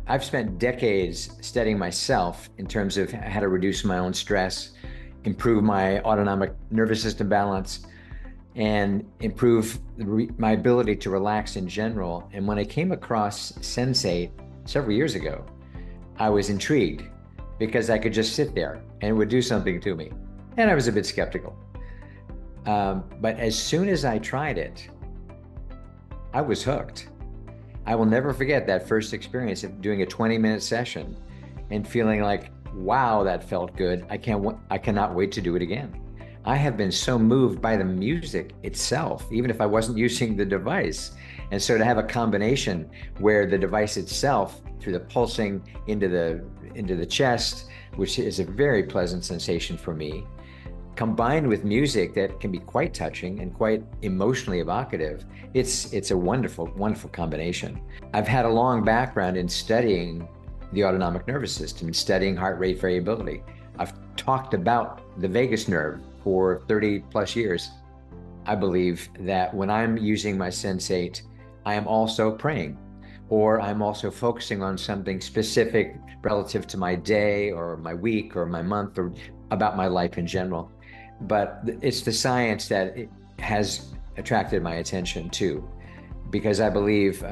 I've spent decades studying myself in terms of how to reduce my own stress, improve my autonomic nervous system balance, and improve my ability to relax in general. And when I came across Sensate several years ago, I was intrigued because I could just sit there and it would do something to me. And I was a bit skeptical. But as soon as I tried it, I was hooked. I will never forget that first experience of doing a 20-minute session and feeling like, wow, that felt good. I cannot wait to do it again. I have been so moved by the music itself, even if I wasn't using the device. And so to have a combination where the device itself, through the pulsing into the chest, which is a very pleasant sensation for me, combined with music that can be quite touching and quite emotionally evocative, it's a wonderful, wonderful combination. I've had a long background in studying the autonomic nervous system and studying heart rate variability. I've talked about the vagus nerve for 30 plus years. I believe that when I'm using my Sensate, I am also praying, or I'm also focusing on something specific relative to my day or my week or my month or about my life in general. But it's the science that has attracted my attention too, because I believe,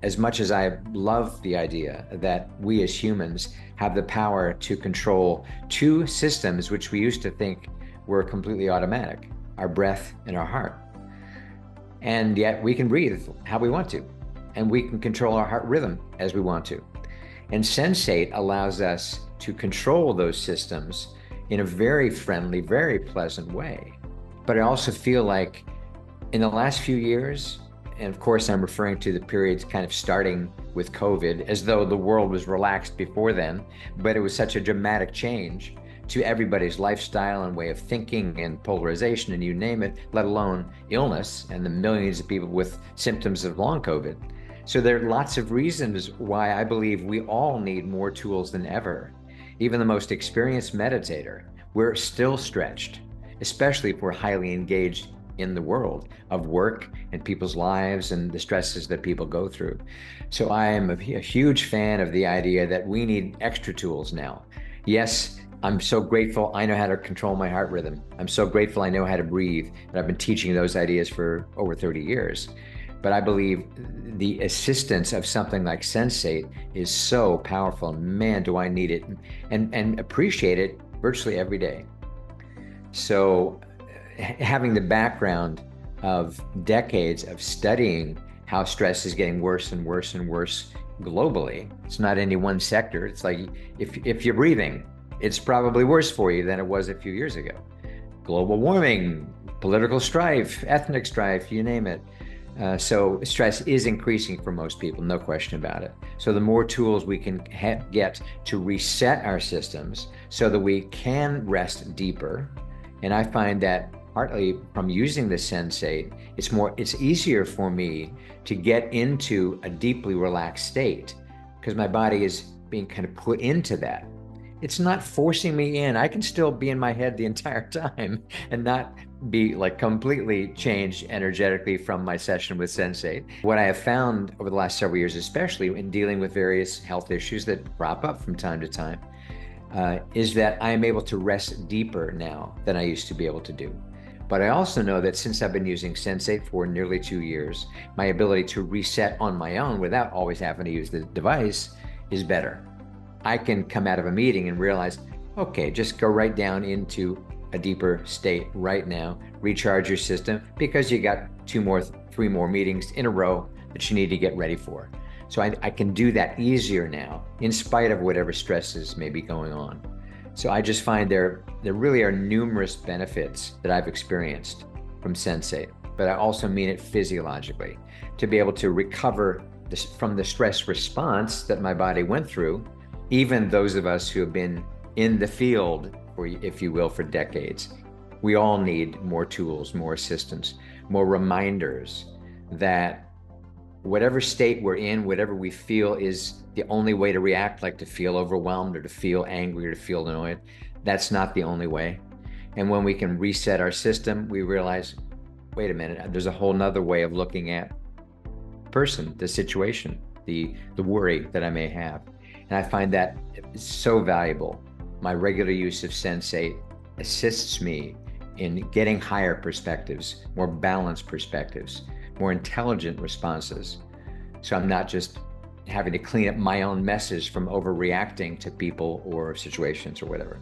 as much as I love the idea that we as humans have the power to control two systems which we used to think were completely automatic, our breath and our heart. And yet we can breathe how we want to, and we can control our heart rhythm as we want to. And Sensate allows us to control those systems in a very friendly, very pleasant way. But I also feel like in the last few years, and of course I'm referring to the periods kind of starting with COVID, as though the world was relaxed before then, but it was such a dramatic change to everybody's lifestyle and way of thinking and polarization and you name it, let alone illness and the millions of people with symptoms of long COVID. So there are lots of reasons why I believe we all need more tools than ever. Even the most experienced meditator, we're still stretched, especially if we're highly engaged in the world of work and people's lives and the stresses that people go through. So I am a huge fan of the idea that we need extra tools now. Yes, I'm so grateful I know how to control my heart rhythm. I'm so grateful I know how to breathe, and I've been teaching those ideas for over 30 years. But I believe the assistance of something like Sensate is so powerful. Man, do I need it and appreciate it virtually every day. So having the background of decades of studying how stress is getting worse and worse and worse globally, it's not any one sector. It's like if you're breathing, it's probably worse for you than it was a few years ago. Global warming, political strife, ethnic strife, you name it. So stress is increasing for most people, no question about it. So the more tools we can get to reset our systems so that we can rest deeper. And I find that partly from using the Sensate, it's easier for me to get into a deeply relaxed state because my body is being kind of put into that. It's not forcing me in. I can still be in my head the entire time and not be like completely changed energetically from my session with Sensate. What I have found over the last several years, especially in dealing with various health issues that crop up from time to time, is that I am able to rest deeper now than I used to be able to do. But I also know that since I've been using Sensate for nearly 2 years, my ability to reset on my own without always having to use the device is better. I can come out of a meeting and realize, okay, just go right down into a deeper state right now, recharge your system because you got 3 more meetings in a row that you need to get ready for. So I can do that easier now in spite of whatever stresses may be going on. So I just find there really are numerous benefits that I've experienced from Sensate, but I also mean it physiologically, to be able to recover from the stress response that my body went through. Even those of us who have been in the field, or if you will, for decades, we all need more tools, more assistance, more reminders that whatever state we're in, whatever we feel is the only way to react, like to feel overwhelmed or to feel angry or to feel annoyed. That's not the only way. And when we can reset our system, we realize, wait a minute, there's a whole nother way of looking at the person, the situation, the worry that I may have. And I find that so valuable. My regular use of Sensate assists me in getting higher perspectives, more balanced perspectives, more intelligent responses. So I'm not just having to clean up my own messes from overreacting to people or situations or whatever.